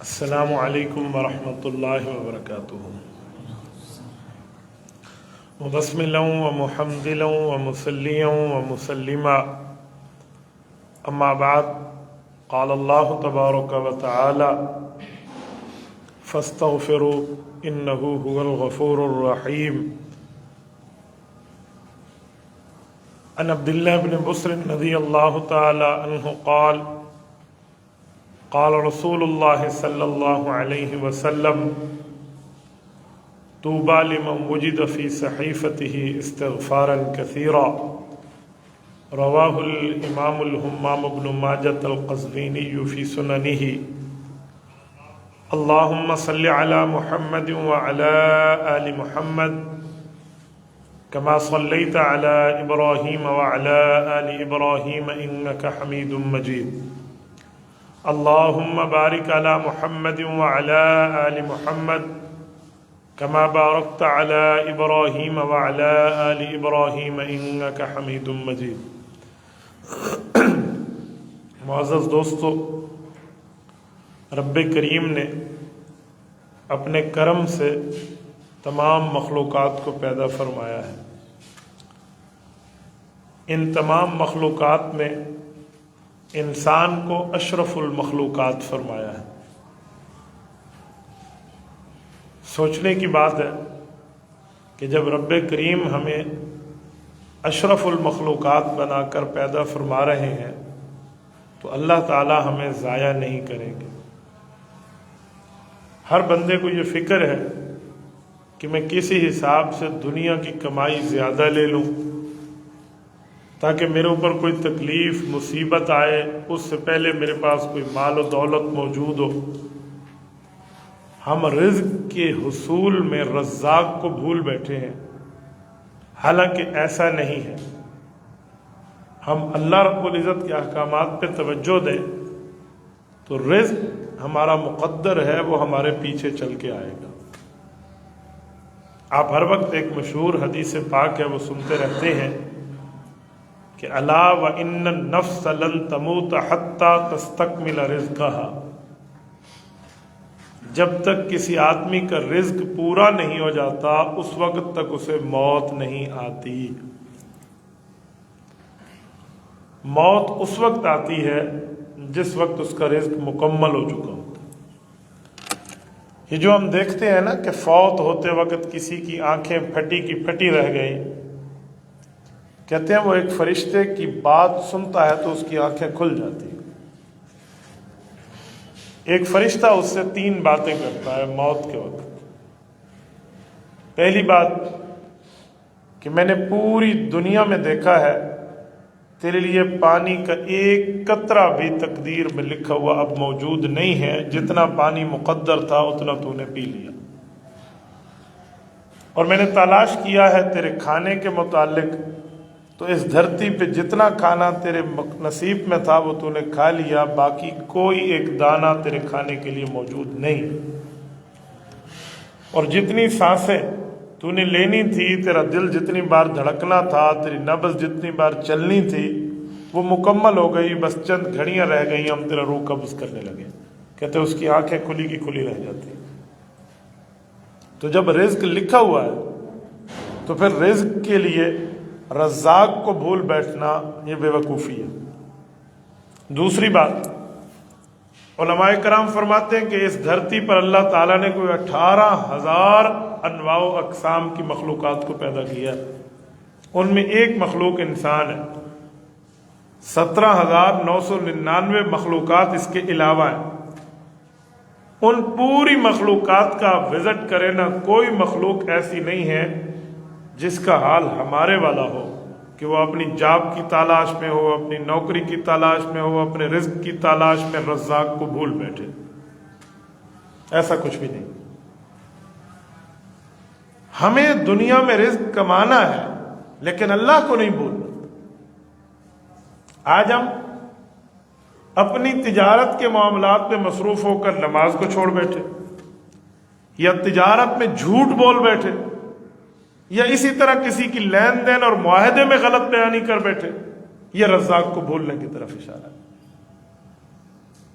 السلام علیکم ورحمۃ اللہ وبرکاتہ۔ مبسملا ومحمدلا ومصلیا ومسلما، اما بعد، قال اللہ تبارک وتعالی فاستغفروا انہ هو الغفور الرحیم۔ عن عبد اللہ بن بصر رضی اللہ تعالی عنہ قال قال رسول اللہ صلی اللہ علیہ وسلم طوبى لمن وجد في صحيفته استغفارا كثيرا، رواه الإمام الهمام بن ماجة القزويني في سننه۔ اللهم صل على محمد وعلى آل محمد كما صليت على إبراهيم وعلى آل إبراهيم إنك حميد مجيد۔ اللهم بارك على محمد وعلى آل محمد كما باركت على إبراهيم وعلى آل إبراهيم إنك حميد مجيد۔ معزز دوستو، رب کریم نے اپنے کرم سے تمام مخلوقات کو پیدا فرمایا ہے۔ ان تمام مخلوقات میں انسان کو اشرف المخلوقات فرمایا ہے۔ سوچنے کی بات ہے کہ جب رب کریم ہمیں اشرف المخلوقات بنا کر پیدا فرما رہے ہیں تو اللہ تعالی ہمیں ضائع نہیں کریں گے۔ ہر بندے کو یہ فکر ہے کہ میں کسی حساب سے دنیا کی کمائی زیادہ لے لوں تاکہ میرے اوپر کوئی تکلیف مصیبت آئے اس سے پہلے میرے پاس کوئی مال و دولت موجود ہو۔ ہم رزق کے حصول میں رزاق کو بھول بیٹھے ہیں، حالانکہ ایسا نہیں ہے۔ ہم اللہ رب العزت کے احکامات پہ توجہ دیں تو رزق ہمارا مقدر ہے، وہ ہمارے پیچھے چل کے آئے گا۔ آپ ہر وقت ایک مشہور حدیث پاک ہے وہ سنتے رہتے ہیں کہ الا وان النفس لن تموت حتی تستکمل رزقها، جب تک کسی آدمی کا رزق پورا نہیں ہو جاتا اس وقت تک اسے موت نہیں آتی۔ موت اس وقت آتی ہے جس وقت اس کا رزق مکمل ہو چکا ہوتا ہے۔ یہ جو ہم دیکھتے ہیں نا کہ فوت ہوتے وقت کسی کی آنکھیں پھٹی کی پھٹی رہ گئی، کہتے ہیں وہ ایک فرشتے کی بات سنتا ہے تو اس کی آنکھیں کھل جاتی ہیں۔ ایک فرشتہ اس سے 3 باتیں کرتا ہے موت کے وقت۔ پہلی بات کہ میں نے پوری دنیا میں دیکھا ہے تیرے لیے پانی کا ایک قطرہ بھی تقدیر میں لکھا ہوا اب موجود نہیں ہے، جتنا پانی مقدر تھا اتنا تو نے پی لیا۔ اور میں نے تلاش کیا ہے تیرے کھانے کے متعلق، تو اس دھرتی پہ جتنا کھانا تیرے نصیب میں تھا وہ تو نے کھا لیا، باقی کوئی ایک دانہ تیرے کھانے کے لیے موجود نہیں۔ اور جتنی سانسیں تو نے لینی تھی، تیرا دل جتنی بار دھڑکنا تھا، تیری نبض جتنی بار چلنی تھی وہ مکمل ہو گئی، بس چند گھڑیاں رہ گئی، ہم تیرا روح قبض کرنے لگے۔ کہتے اس کی آنکھیں کھلی کی کھلی رہ جاتی۔ تو جب رزق لکھا ہوا ہے تو پھر رزق کے لیے رزاق کو بھول بیٹھنا یہ بے وقوفی ہے۔ دوسری بات، علماء کرام فرماتے ہیں کہ اس دھرتی پر اللہ تعالیٰ نے کوئی 18,000 انواع و اقسام کی مخلوقات کو پیدا کیا ہے۔ ان میں ایک مخلوق انسان ہے، 17,999 مخلوقات اس کے علاوہ ہیں۔ ان پوری مخلوقات کا وزٹ کرے نا، کوئی مخلوق ایسی نہیں ہے جس کا حال ہمارے والا ہو کہ وہ اپنی جاب کی تلاش میں ہو، اپنی نوکری کی تلاش میں ہو، اپنے رزق کی تلاش میں رزاق کو بھول بیٹھے۔ ایسا کچھ بھی نہیں۔ ہمیں دنیا میں رزق کمانا ہے لیکن اللہ کو نہیں بھولنا۔ آج ہم اپنی تجارت کے معاملات میں مصروف ہو کر نماز کو چھوڑ بیٹھے، یا تجارت میں جھوٹ بول بیٹھے، یا اسی طرح کسی کی لین دین اور معاہدے میں غلط بیانی کر بیٹھے۔ یہ رزاق کو بھولنے کی طرف اشارہ ہے۔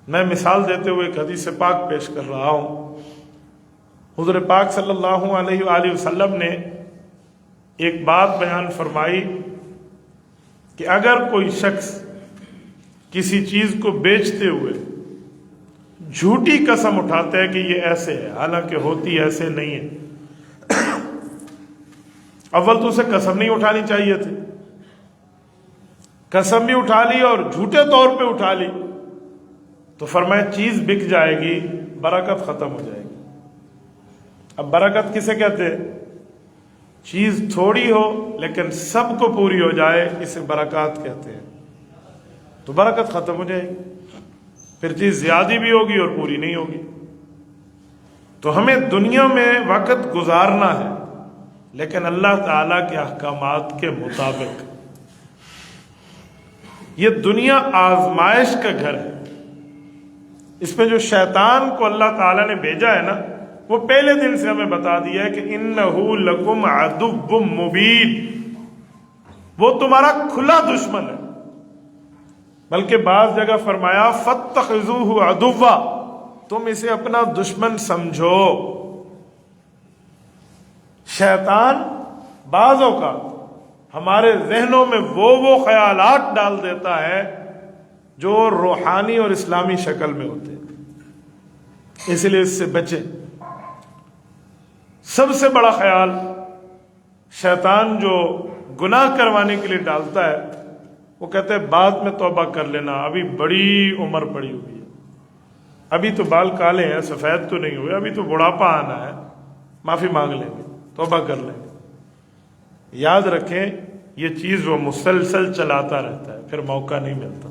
میں مثال دیتے ہوئے ایک حدیث پاک پیش کر رہا ہوں۔ حضور پاک صلی اللہ علیہ وآلہ وسلم نے ایک بات بیان فرمائی کہ اگر کوئی شخص کسی چیز کو بیچتے ہوئے جھوٹی قسم اٹھاتا ہے کہ یہ ایسے ہے، حالانکہ ہوتی ایسے نہیں ہے، اول تو اسے قسم نہیں اٹھانی چاہیے تھی، قسم بھی اٹھا لی اور جھوٹے طور پہ اٹھا لی، تو فرمایا چیز بک جائے گی، برکت ختم ہو جائے گی۔ اب برکت کسے کہتے ہیں؟ چیز تھوڑی ہو لیکن سب کو پوری ہو جائے، اسے برکات کہتے ہیں۔ تو برکت ختم ہو جائے گی، پھر چیز زیادہ بھی ہوگی اور پوری نہیں ہوگی۔ تو ہمیں دنیا میں وقت گزارنا ہے لیکن اللہ تعالیٰ کے احکامات کے مطابق۔ یہ دنیا آزمائش کا گھر ہے، اس میں جو شیطان کو اللہ تعالیٰ نے بھیجا ہے نا، وہ پہلے دن سے ہمیں بتا دیا ہے کہ اِنَّهُ لَكُمْ عَدُوٌّ مُبِينٌ، وہ تمہارا کھلا دشمن ہے۔ بلکہ بعض جگہ فرمایا فَاتَّخِذُوهُ عَدُوًّا، تم اسے اپنا دشمن سمجھو۔ شیطان بعض اوقات ہمارے ذہنوں میں وہ خیالات ڈال دیتا ہے جو روحانی اور اسلامی شکل میں ہوتے ہیں، اس لیے اس سے بچیں۔ سب سے بڑا خیال شیطان جو گناہ کروانے کے لیے ڈالتا ہے، وہ کہتے ہیں بعد میں توبہ کر لینا، ابھی بڑی عمر پڑی ہوئی ہے، ابھی تو بال کالے ہیں، سفید تو نہیں ہوئے، ابھی تو بڑھاپا آنا ہے، معافی مانگ لیں گے، توبہ کر لیں گے۔ یاد رکھیں یہ چیز وہ مسلسل چلاتا رہتا ہے، پھر موقع نہیں ملتا۔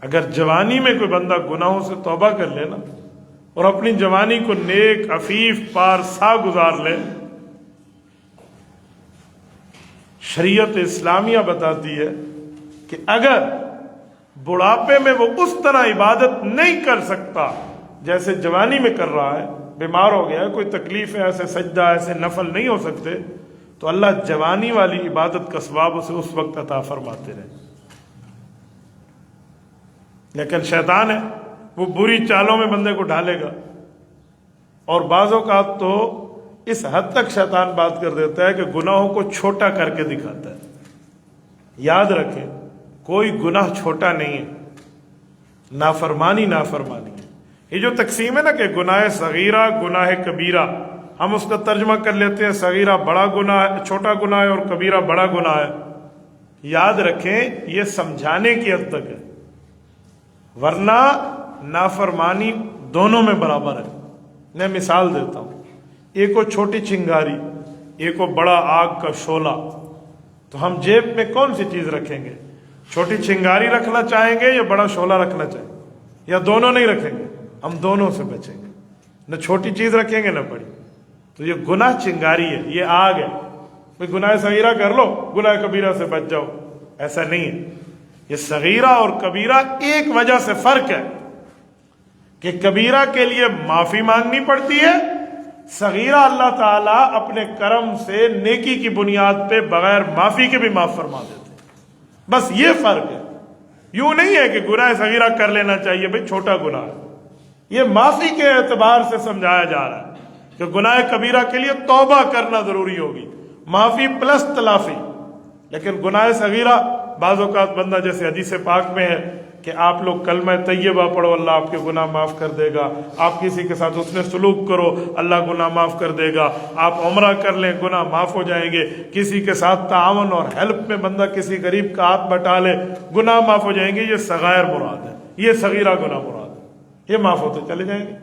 اگر جوانی میں کوئی بندہ گناہوں سے توبہ کر لے نا اور اپنی جوانی کو نیک عفیف پارسا گزار لے، شریعت اسلامیہ بتاتی ہے کہ اگر بڑھاپے میں وہ اس طرح عبادت نہیں کر سکتا جیسے جوانی میں کر رہا ہے، بیمار ہو گیا ہے، کوئی تکلیف ہے، ایسے سجدہ ایسے نفل نہیں ہو سکتے، تو اللہ جوانی والی عبادت کا ثواب اسے اس وقت عطا فرماتے رہے۔ لیکن شیطان ہے، وہ بری چالوں میں بندے کو ڈالے گا، اور بعض اوقات تو اس حد تک شیطان بات کر دیتا ہے کہ گناہوں کو چھوٹا کر کے دکھاتا ہے۔ یاد رکھیں کوئی گناہ چھوٹا نہیں ہے، نافرمانی نافرمانی ہے۔ یہ جو تقسیم ہے نا کہ گناہ صغیرہ گناہ کبیرہ، ہم اس کا ترجمہ کر لیتے ہیں صغیرہ بڑا گناہ ہے، چھوٹا گناہ ہے، اور کبیرہ بڑا گناہ ہے۔ یاد رکھیں یہ سمجھانے کی حد تک ہے، ورنہ نافرمانی دونوں میں برابر ہے۔ میں مثال دیتا ہوں، ایک کو چھوٹی چنگاری، ایک کو بڑا آگ کا شعلہ، تو ہم جیب میں کون سی چیز رکھیں گے؟ چھوٹی چنگاری رکھنا چاہیں گے یا بڑا شعلہ رکھنا چاہیں گے؟ یا دونوں نہیں رکھیں گے؟ ہم دونوں سے بچیں گے، نہ چھوٹی چیز رکھیں گے نہ بڑی۔ تو یہ گناہ چنگاری ہے، یہ آگ ہے، بھئی گناہ صغیرہ کر لو، گناہ کبیرہ سے بچ جاؤ، ایسا نہیں ہے۔ یہ صغیرہ اور کبیرہ ایک وجہ سے فرق ہے کہ کبیرہ کے لیے معافی مانگنی پڑتی ہے، صغیرہ اللہ تعالیٰ اپنے کرم سے نیکی کی بنیاد پہ بغیر معافی کے بھی معاف فرما دیتے ہیں۔ بس یہ فرق ہے، یوں نہیں ہے کہ گناہ صغیرہ کر لینا چاہیے بھئی چھوٹا گناہ ہے، یہ معافی کے اعتبار سے سمجھایا جا رہا ہے کہ گناہ کبیرہ کے لیے توبہ کرنا ضروری ہوگی، معافی پلس تلافی۔ لیکن گناہ صغیرہ بعض اوقات بندہ جیسے حدیث پاک میں ہے کہ آپ لوگ کلمہ طیبہ پڑھو اللہ آپ کے گناہ معاف کر دے گا، آپ کسی کے ساتھ حسن سلوک کرو اللہ گناہ معاف کر دے گا، آپ عمرہ کر لیں گناہ معاف ہو جائیں گے، کسی کے ساتھ تعاون اور ہیلپ میں بندہ کسی غریب کا ہاتھ بٹا لے گناہ معاف ہو جائیں گے۔ یہ صغائر مراد ہے، یہ صغیرہ گناہ مراد ہے، یہ معاف ہوتے چلے جائیں گے۔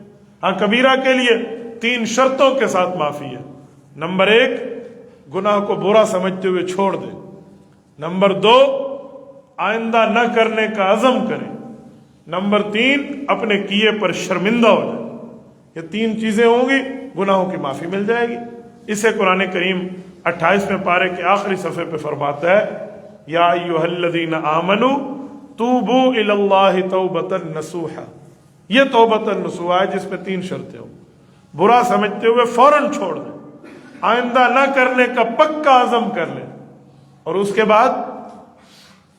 ہاں کبیرہ کے لیے 3 شرطوں کے ساتھ معافی ہے۔ نمبر 1 گناہ کو برا سمجھتے ہوئے چھوڑ دے، نمبر 2 آئندہ نہ کرنے کا عزم کریں، نمبر 3 اپنے کیے پر شرمندہ ہو جائے۔ یہ 3 چیزیں ہوں گی، گناہوں کی معافی مل جائے گی۔ اسے قرآن کریم 28ویں پارے کے آخری صفحے پہ فرماتا ہے یا ایھا الذین آمنوا توبوا الی اللہ توبۃ نصوحا۔ یہ توبۃ نصوحا ہے جس میں 3 شرطیں ہوں۔ برا سمجھتے ہوئے فوراً چھوڑ دیں، آئندہ نہ کرنے کا پکا عزم کر لیں، اور اس کے بعد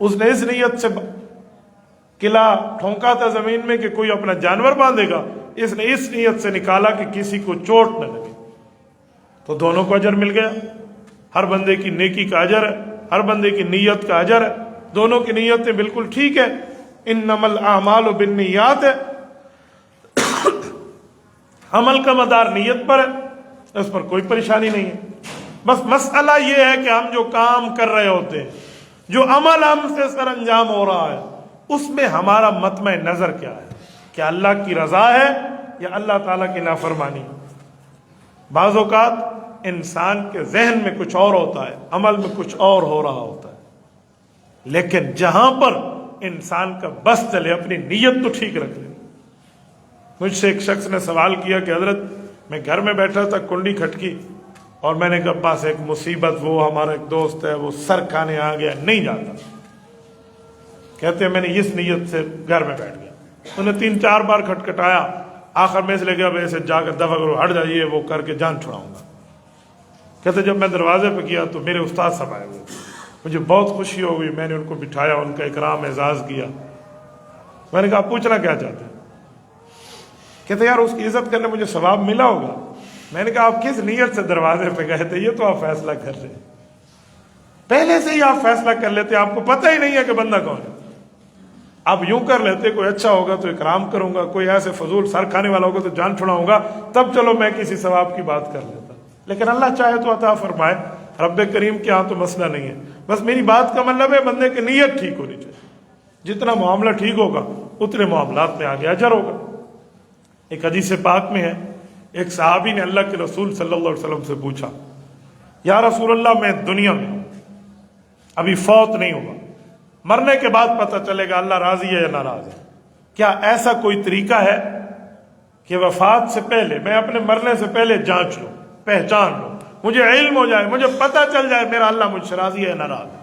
اس نے اس نیت سے قلعہ ٹھونکا تھا زمین میں کہ کوئی اپنا جانور باندھے گا، اس نے اس نیت سے نکالا کہ کسی کو چوٹ نہ لگے، تو دونوں کو اجر مل گیا۔ ہر بندے کی نیکی کا اجر ہے، ہر بندے کی نیت کا اجر ہے، دونوں کی نیتیں بالکل ٹھیک ہے۔ انما الاعمال بالنیات ہے، عمل کا مدار نیت پر ہے، اس پر کوئی پریشانی نہیں ہے۔ بس مسئلہ یہ ہے کہ ہم جو کام کر رہے ہوتے ہیں، جو عمل ہم سے سر انجام ہو رہا ہے، اس میں ہمارا مطمع نظر کیا ہے؟ کیا اللہ کی رضا ہے یا اللہ تعالیٰ کی نافرمانی؟ بعض اوقات انسان کے ذہن میں کچھ اور ہوتا ہے، عمل میں کچھ اور ہو رہا ہوتا ہے، لیکن جہاں پر انسان کا بس چلے اپنی نیت تو ٹھیک رکھ لے۔ مجھ سے ایک شخص نے سوال کیا کہ حضرت میں گھر میں بیٹھا تھا، کنڈی کھٹکی اور میں نے کہا پاس ایک مصیبت، وہ ہمارا ایک دوست ہے وہ سر کھانے آ گیا، نہیں جاتا۔ کہتے ہیں میں نے اس نیت سے گھر میں بیٹھ گیا، انہوں نے 3-4 بار کھٹکھٹایا، آخر میں اس لے گیا ایسے جا کر دفعہ کرو، ہٹ جائیے، وہ کر کے جان چھڑاؤں گا۔ کہتے جب میں دروازے پہ کیا تو میرے استاد صاحب آئے ہوئے، مجھے بہت خوشی ہو گئی، میں نے ان کو بٹھایا، ان کا اکرام اعزاز کیا۔ میں نے کہا پوچھنا کیا چاہتے ہیں؟ کہتے یار اس کی عزت کرنے مجھے ثواب ملا ہوگا۔ میں نے کہا آپ کس نیت سے دروازے پہ گئے تھے؟ یہ تو آپ فیصلہ کر لیں، پہلے سے ہی آپ فیصلہ کر لیتے، آپ کو پتہ ہی نہیں ہے کہ بندہ کون ہے، آپ یوں کر لیتے کوئی اچھا ہوگا تو اکرام کروں گا، کوئی ایسے فضول سر کھانے والا ہوگا تو جان چھڑاؤں گا، تب چلو میں کسی ثواب کی بات کر لیتا، لیکن اللہ چاہے تو عطا فرمائے، رب کریم کے ہاں تو مسئلہ نہیں ہے۔ بس میری بات کا مطلب ہے بندے کی نیت ٹھیک ہونی چاہیے، جتنا معاملہ ٹھیک ہوگا اتنے معاملات میں آگے اجر ہوگا۔ ایک حدیث پاک میں ہے، ایک صحابی نے اللہ کے رسول صلی اللہ علیہ وسلم سے پوچھا، یا رسول اللہ میں دنیا میں ہوں، ابھی فوت نہیں ہوا، مرنے کے بعد پتہ چلے گا اللہ راضی ہے یا ناراض ہے، کیا ایسا کوئی طریقہ ہے کہ وفات سے پہلے میں اپنے مرنے سے پہلے جانچ لوں، پہچان لوں، مجھے علم ہو جائے، مجھے پتہ چل جائے میرا اللہ مجھ سے راضی ہے یا ناراض ہے؟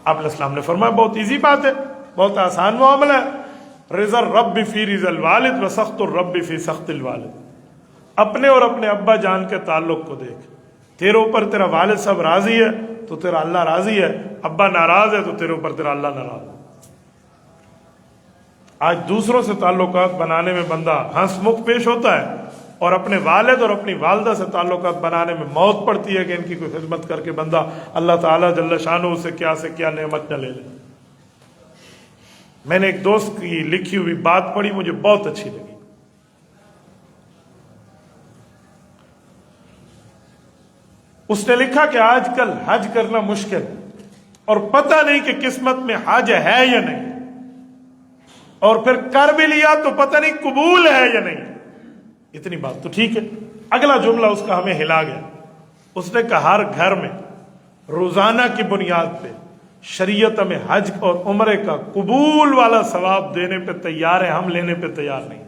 آپ علیہ السلام نے فرمایا بہت ایزی بات ہے، بہت آسان معاملہ ہے، رضا الرب فی رضا الوالد و سخط الرب فی سخط الوالد۔ اپنے اور اپنے ابا جان کے تعلق کو دیکھ، تیرے اوپر تیرا والد صاحب راضی ہے تو تیرا اللہ راضی ہے، ابا ناراض ہے تو تیرے اوپر تیرا اللہ ناراض ہے۔ آج دوسروں سے تعلقات بنانے میں بندہ ہنس مکھ پیش ہوتا ہے، اور اپنے والد اور اپنی والدہ سے تعلقات بنانے میں موت پڑتی ہے کہ ان کی کوئی خدمت کر کے بندہ اللہ تعالیٰ جل شانہ سے کیا نعمت نہ لے لے۔ میں نے ایک دوست کی لکھی ہوئی بات پڑھی، مجھے بہت اچھی لگی۔ اس نے لکھا کہ آج کل حج کرنا مشکل اور پتہ نہیں کہ قسمت میں حج ہے یا نہیں، اور پھر کر بھی لیا تو پتہ نہیں قبول ہے یا نہیں۔ اتنی بات تو ٹھیک ہے، اگلا جملہ اس کا ہمیں ہلا گیا۔ اس نے کہا ہر گھر میں روزانہ کی بنیاد پہ شریعت ہمیں حج اور عمرے کا قبول والا ثواب دینے پہ تیار ہے، ہم لینے پہ تیار نہیں۔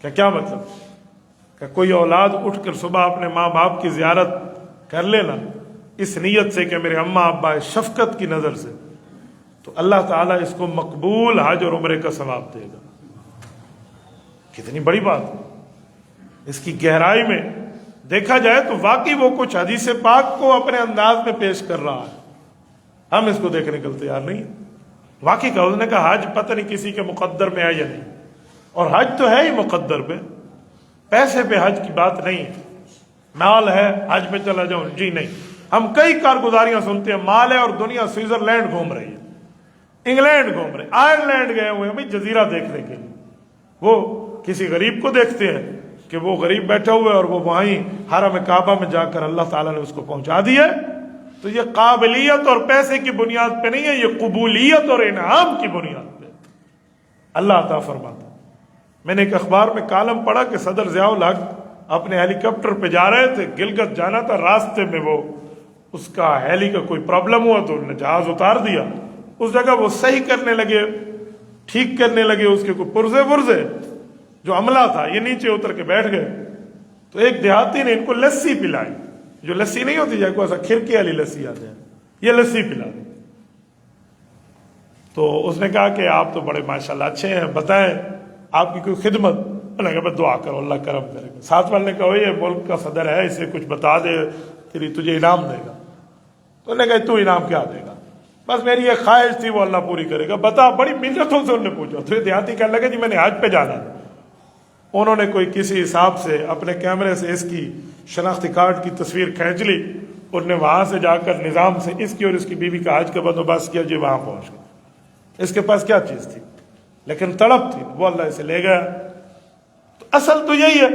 کیا مطلب؟ کہ کوئی اولاد اٹھ کر صبح اپنے ماں باپ کی زیارت کر لینا اس نیت سے کہ میرے اماں ابا شفقت کی نظر سے، تو اللہ تعالیٰ اس کو مقبول حج اور عمرے کا ثواب دے گا۔ کتنی بڑی بات ہے۔ اس کی گہرائی میں دیکھا جائے تو واقعی وہ کچھ حدیث پاک کو اپنے انداز میں پیش کر رہا ہے، ہم اس کو دیکھنے کے لیے تیار نہیں۔ واقعی کا اس نے کہا حج پتہ نہیں کسی کے مقدر میں ہے یا نہیں، اور حج تو ہے ہی مقدر پہ، پیسے پہ حج کی بات نہیں ہے۔ مال ہے حج پہ چلا جاؤں، جی نہیں۔ ہم کئی کارگزاریاں سنتے ہیں، مال ہے اور دنیا سوئٹزرلینڈ گھوم رہی ہے، انگلینڈ گھوم رہے، آئرلینڈ گئے ہوئے ہیں بھائی جزیرہ دیکھنے کے لیے۔ وہ کسی غریب کو دیکھتے ہیں کہ وہ غریب بیٹھا ہوا ہے اور وہ وہیں حرم کعبہ میں جا کر اللہ تعالیٰ نے اس کو پہنچا دیا ہے، تو یہ قابلیت اور پیسے کی بنیاد پہ نہیں ہے، یہ قبولیت اور انعام کی بنیاد پہ اللہ عطا فرماتا۔ میں نے ایک اخبار میں کالم پڑھا کہ صدر ضیاء الحق اپنے ہیلی کاپٹر پہ جا رہے تھے، گلگت جانا تھا، راستے میں وہ اس کا ہیلی کا کوئی پرابلم ہوا تو انہوں نے جہاز اتار دیا، اس جگہ وہ صحیح کرنے لگے، ٹھیک کرنے لگے اس کے کوئی پرزے جو عملہ تھا، یہ نیچے اتر کے بیٹھ گئے، تو ایک دیہاتی نے ان کو لسی پلائی، جو لسی نہیں ہوتی جائے کوئی ایسا کھرکی والی لسی آتے ہیں، یہ لسی پلا دی۔ تو اس نے کہا کہ آپ تو بڑے ماشاءاللہ اچھے ہیں، بتائیں آپ کی کوئی خدمت؟ انہوں نے کہا دعا کرو اللہ کرم کرے گا۔ ساتھ والے نے کہا یہ ملک کا صدر ہے، اسے کچھ بتا دے، تجھے انعام دے گا۔ تو انہوں نے کہا تو انعام کیا دے گا؟ بس میری یہ خواہش تھی وہ اللہ پوری کرے گا. بتا, بڑی منتوں سے انہوں نے پوچھا. تو یہ دیہاتی کہنے لگے جی میں نے حج پہ جانا ہے. انہوں نے کوئی کسی حساب سے اپنے کیمرے سے اس کی شناختی کارڈ کی تصویر کھینچ لی. انہوں نے وہاں سے جا کر نظام سے اس کی اور اس کی بیوی کا حج کا بندوبست کیا. جی وہاں پہنچ گئے. اس کے پاس کیا چیز تھی, لیکن تڑپ تھی, وہ اللہ اسے لے گیا. تو اصل تو یہی ہے,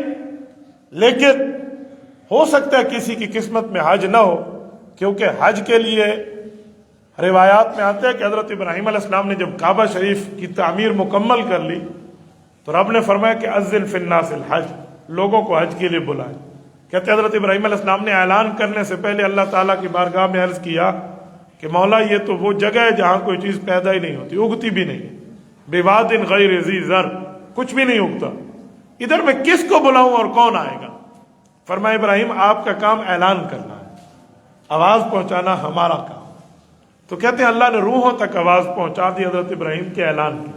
لیکن ہو سکتا ہے کسی کی قسمت میں حج نہ ہو, کیونکہ حج کے لیے روایات میں آتا ہے کہ حضرت ابراہیم علیہ السلام نے جب کعبہ شریف کی تعمیر مکمل کر لی تو رب نے فرمایا کہ اذن فی الناس الحج, لوگوں کو حج کے لیے بلائیں. کہتے حضرت ابراہیم علیہ السلام نے اعلان کرنے سے پہلے اللہ تعالیٰ کی بارگاہ میں عرض کیا کہ مولا یہ تو وہ جگہ ہے جہاں کوئی چیز پیدا ہی نہیں ہوتی, اگتی بھی نہیں, بواد غیر ذی زرع, کچھ بھی نہیں اگتا, ادھر میں کس کو بلاؤں اور کون آئے گا؟ فرمایا ابراہیم آپ کا کام اعلان کرنا ہے, آواز پہنچانا ہمارا کام. تو کہتے ہیں اللہ نے روحوں تک آواز پہنچا دی حضرت ابراہیم کے اعلان کی.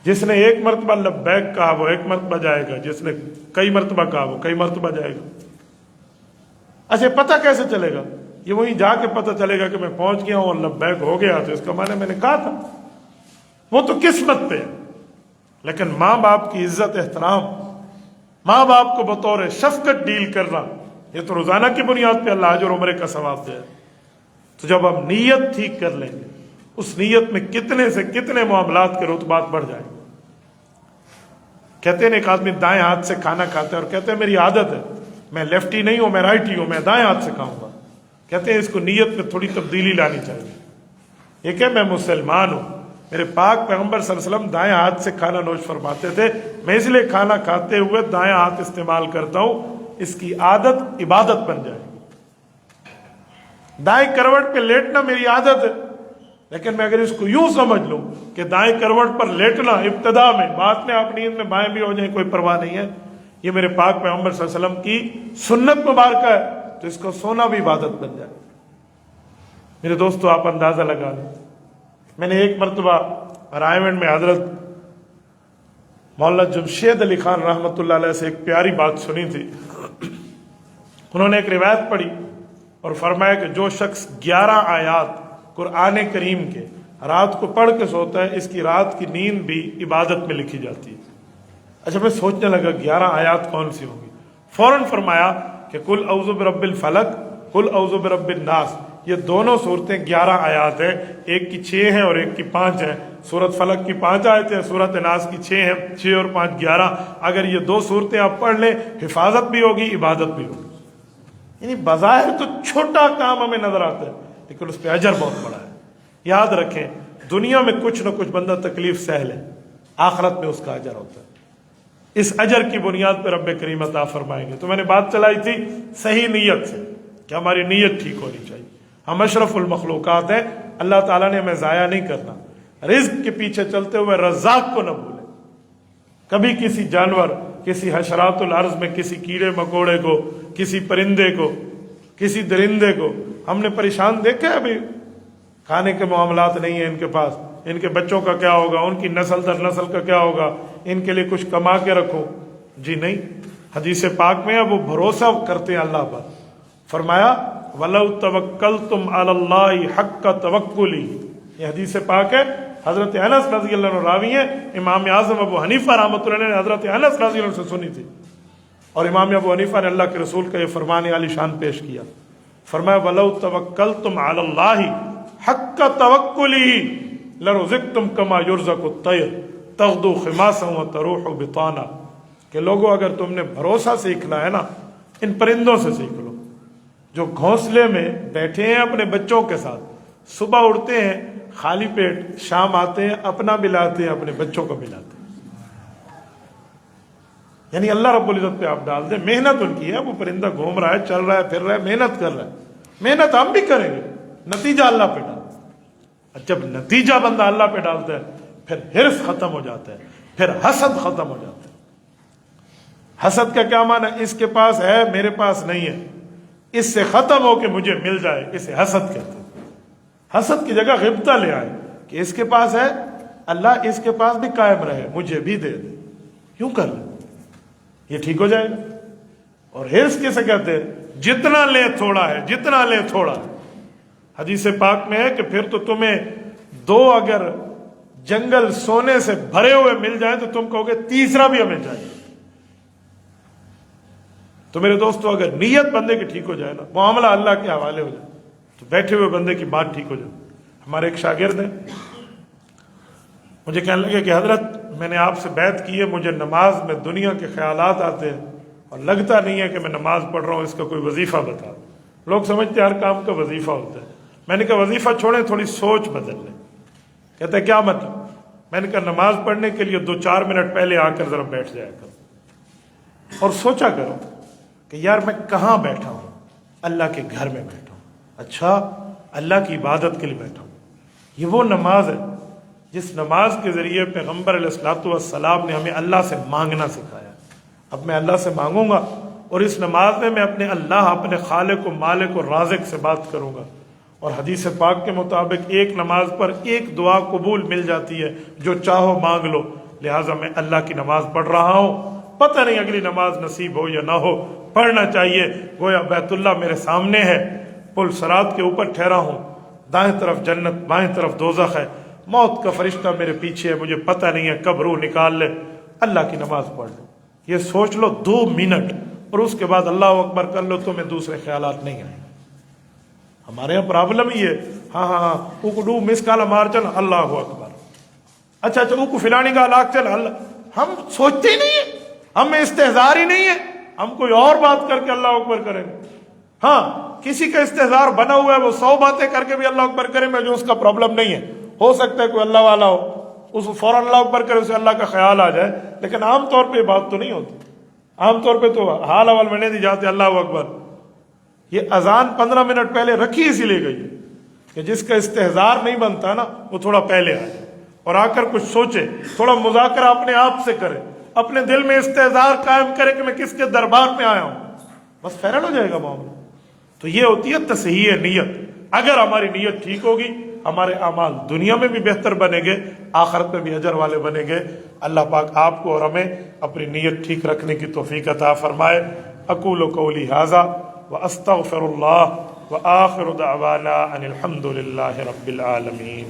جس نے ایک مرتبہ لبیک کہا وہ ایک مرتبہ جائے گا, جس نے کئی مرتبہ کہا وہ کئی مرتبہ جائے گا. اچھا پتہ کیسے چلے گا؟ یہ وہیں جا کے پتہ چلے گا کہ میں پہنچ گیا ہوں اور لبیک ہو گیا, تو اس کا معنی میں نے کہا تھا. وہ تو قسمت پہ ہے. لیکن ماں باپ کی عزت احترام, ماں باپ کو بطور شفقت ڈیل کرنا, یہ تو روزانہ کی بنیاد پہ اللہ حج اور عمرے کا ثواب دے. تو جب ہم نیت ٹھیک کر لیں گے, اس نیت میں کتنے سے کتنے معاملات کے رتبات بڑھ جائیں گے. کہتے ہیں ایک آدمی دائیں ہاتھ سے کھانا کھاتا ہے اور کہتے ہیں میری عادت ہے, میں لیفٹی نہیں ہوں, میں رائٹی ہوں, میں دائیں ہاتھ سے کھاؤں گا. کہتے ہیں اس کو نیت میں تھوڑی تبدیلی لانی چاہیے. یہ کہ میں مسلمان ہوں, میرے پاک پیغمبر صلی اللہ علیہ وسلم دائیں ہاتھ سے کھانا نوش فرماتے تھے, میں اس لیے کھانا کھاتے ہوئے دائیں ہاتھ استعمال کرتا ہوں, اس کی عادت عبادت بن جائے. دائیں کروٹ پہ لیٹنا میری عادت ہے, لیکن میں اگر اس کو یوں سمجھ لوں کہ دائیں کروٹ پر لیٹنا ابتدا میں, بعد میں آپ نیند میں بائیں بھی ہو جائیں کوئی پرواہ نہیں ہے, یہ میرے پاک پیغمبر صلی اللہ علیہ وسلم کی سنت مبارکہ ہے, تو اس کو سونا بھی عبادت بن جائے. میرے دوستو آپ اندازہ لگا لیں, میں نے ایک مرتبہ رائے گنج میں حضرت مولانا جمشید علی خان رحمۃ اللہ علیہ سے ایک پیاری بات سنی تھی. انہوں نے ایک روایت پڑھی اور فرمایا کہ جو شخص 11 آیات قرآن کریم کے رات کو پڑھ کے سوتا ہے, اس کی رات کی نیند بھی عبادت میں لکھی جاتی ہے. اچھا میں سوچنے لگا 11 آیات کون سی ہوں گی. فوراً فرمایا کہ قل اعوذ برب الفلق, قل اعوذ برب الناس, یہ دونوں صورتیں 11 آیات ہیں, ایک کی 6 ہیں اور ایک کی 5 ہیں. سورت فلق کی 5 آیتیں ہیں, سورت ناس کی 6 ہیں, 6 اور 5 11. اگر یہ 2 صورتیں آپ پڑھ لیں, حفاظت بھی ہوگی, عبادت بھی ہوگی. یعنی بظاہر تو چھوٹا کام ہمیں نظر آتا ہے, لیکن اس پہ اجر بہت بڑا ہے. یاد رکھیں دنیا میں کچھ نہ کچھ بندہ تکلیف سہ لے, آخرت میں اس کا اجر ہوتا ہے. اس اجر کی بنیاد پہ رب کریم عطا فرمائیں گے. تو میں نے بات چلائی تھی صحیح نیت سے کہ ہماری نیت ٹھیک ہونی چاہیے. ہم اشرف المخلوقات ہیں, اللہ تعالیٰ نے ہمیں ضائع نہیں کرنا. رزق کے پیچھے چلتے ہوئے رزاق کو نہ بھولیں. کبھی کسی جانور, کسی حشرات الارض میں کسی کیڑے مکوڑے کو, کسی پرندے کو, کسی درندے کو ہم نے پریشان دیکھا ہے. ابھی کھانے کے معاملات نہیں ہیں ان کے پاس, ان کے بچوں کا کیا ہوگا, ان کی نسل در نسل کا کیا ہوگا, ان کے لیے کچھ کما کے رکھو. جی نہیں, حدیث پاک میں ہے وہ بھروسہ کرتے ہیں اللہ پر. فرمایا وَلَوْ تَوَكَّلْتُمْ عَلَى اللَّهِ حَقَّ تَوَكُّلِهِ, یہ حدیث پاک ہے. حضرت انس رضی اللہ عنہ راوی ہیں. امام اعظم ابو حنیفہ رحمۃ اللہ علیہ نے حضرت انس رضی اللہ عنہ سے سنی تھی, اور امام ابو حنیفہ نے اللہ کے رسول کا یہ فرمان عالی شان پیش کیا. فرمایا وَلَوْ تَوَكَّلْتُمْ عَلَى اللَّهِ حَقَّ تَوَكُّلِهِ لَرُزِقْتُمْ كَمَا يُرْزَقُ الطَّيْرُ تَغْدُو خِمَاسًا وَتَرُوحُ بِطَانًا, کہ لوگوں اگر تم نے بھروسہ سیکھنا ہے نا, ان پرندوں سے سیکھ لو جو گھونسلے میں بیٹھے ہیں اپنے بچوں کے ساتھ, صبح اٹھتے ہیں خالی پیٹ, شام آتے ہیں اپنا بھی لاتے ہیں اپنے بچوں کو بھی لاتے ہیں. یعنی اللہ رب العزت پہ آپ ڈال دیں, محنت ان کی ہے. وہ پرندہ گھوم رہا ہے, چل رہا ہے, پھر رہا ہے, محنت کر رہا ہے. محنت ہم بھی کریں گے, نتیجہ اللہ پہ ڈال. جب نتیجہ بندہ اللہ پہ ڈالتا ہے پھر حرص ختم ہو جاتا ہے, پھر حسد ختم ہو جاتا ہے. حسد کا کیا معنی ہے؟ اس کے پاس ہے میرے پاس نہیں ہے, اس سے ختم ہو کے مجھے مل جائے, اسے حسد کہتے ہیں. حسد کی جگہ غبطہ لے آئے کہ اس کے پاس ہے, اللہ اس کے پاس بھی قائم رہے, مجھے بھی دے دے. کیوں کر لیں, یہ ٹھیک ہو جائے گا. اور حرص کیسے کہتے ہیں؟ جتنا لے تھوڑا ہے, جتنا لے تھوڑا. حدیث پاک میں ہے کہ پھر تو تمہیں دو اگر جنگل سونے سے بھرے ہوئے مل جائیں تو تم کہو گے تیسرا بھی ہمیں چاہیے. تو میرے دوستو اگر نیت بندے کی ٹھیک ہو جائے نا، معاملہ اللہ کے حوالے ہو جائے، تو بیٹھے ہوئے بندے کی بات ٹھیک ہو جائے. ہمارے ایک شاگرد ہیں، مجھے کہنے لگے کہ حضرت میں نے آپ سے بیعت کی ہے، مجھے نماز میں دنیا کے خیالات آتے ہیں اور لگتا نہیں ہے کہ میں نماز پڑھ رہا ہوں، اس کا کوئی وظیفہ بتا. لوگ سمجھتے ہیں ہر کام کا وظیفہ ہوتا ہے. میں نے کہا وظیفہ چھوڑیں، تھوڑی سوچ بدل لیں. کہتا ہے کیا مطلب؟ میں نے کہا نماز پڑھنے کے لیے 2-4 منٹ پہلے آ کر ذرا بیٹھ جایا کرو اور سوچا کرو کہ یار میں کہاں بیٹھا ہوں؟ اللہ کے گھر میں بیٹھا ہوں. اچھا، اللہ کی عبادت کے لیے بیٹھا ہوں. یہ وہ نماز ہے جس نماز کے ذریعے پیغمبر علیہ الصلوۃ والسلام نے ہمیں اللہ سے مانگنا سکھایا. اب میں اللہ سے مانگوں گا اور اس نماز میں اپنے اللہ، اپنے خالق و مالک و رازق سے بات کروں گا. اور حدیث پاک کے مطابق ایک نماز پر ایک دعا قبول مل جاتی ہے، جو چاہو مانگ لو. لہٰذا میں اللہ کی نماز پڑھ رہا ہوں، پتہ نہیں اگلی نماز نصیب ہو یا نہ ہو، پڑھنا چاہیے. گویا بیت اللہ میرے سامنے ہے، پل صراط کے اوپر ٹھہرا ہوں، دائیں طرف جنت، بائیں طرف دوزخ ہے، موت کا فرشتہ میرے پیچھے ہے، مجھے پتہ نہیں ہے کب روح نکال لے. اللہ کی نماز پڑھ لو، یہ سوچ لو 2 منٹ، اور اس کے بعد اللہ اکبر کر لو، تمہیں دوسرے خیالات نہیں آئیں. ہمارے یہاں پرابلم ہی ہے، ہاں اوکو ڈو مس کالا مار چل اللہ اکبر، اچھا اوکو فلانی کا لاکھ چل اللہ. ہم سوچتے ہی نہیں ہیں، ہم میں استحزار ہی نہیں ہے، ہم کوئی اور بات کر کے اللہ اکبر کریں گے. ہاں کسی کا استحزار بنا ہوا ہے، وہ 100 باتیں کر کے بھی اللہ اکبر کرے، میں جو اس کا پرابلم نہیں ہے. ہو سکتا ہے کوئی اللہ والا ہو، اس کو فوراً اللہ اکبر کرے، اسے اللہ کا خیال آ جائے، لیکن عام طور پہ یہ بات تو نہیں ہوتی. عام طور پہ تو حال اول میں نہیں دی جاتے اللہ اکبر. یہ اذان 15 منٹ پہلے رکھی اسی لیے گئی ہے کہ جس کا استحزار نہیں بنتا نا، وہ تھوڑا پہلے آ جائے اور آ کر کچھ سوچے، تھوڑا مذاکرہ اپنے آپ سے کرے، اپنے دل میں استحزار قائم کرے کہ میں کس کے دربار میں آیا ہوں، بس فیرن ہو جائے گا معاملہ. تو یہ ہوتی ہے تصحیح نیت. اگر ہماری نیت ٹھیک ہوگی، ہمارے اعمال دنیا میں بھی بہتر بنیں گے، آخرت میں بھی اجر والے بنیں گے. اللہ پاک آپ کو اور ہمیں اپنی نیت ٹھیک رکھنے کی توفیق عطا فرمائے. اقول قولی ھذا واستغفر اللہ وآخر دعوانا ان الحمد للہ رب العالمین.